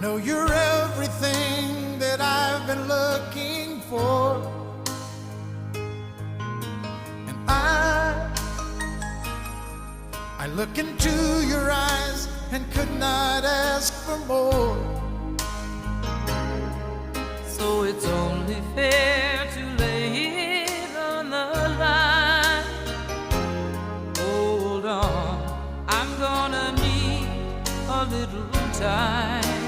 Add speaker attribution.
Speaker 1: know you're everything that I've been looking for, and I look into your eyes and could not ask for more.
Speaker 2: So it's only fair to lay it on the line. Hold on, I'm gonna need a little time.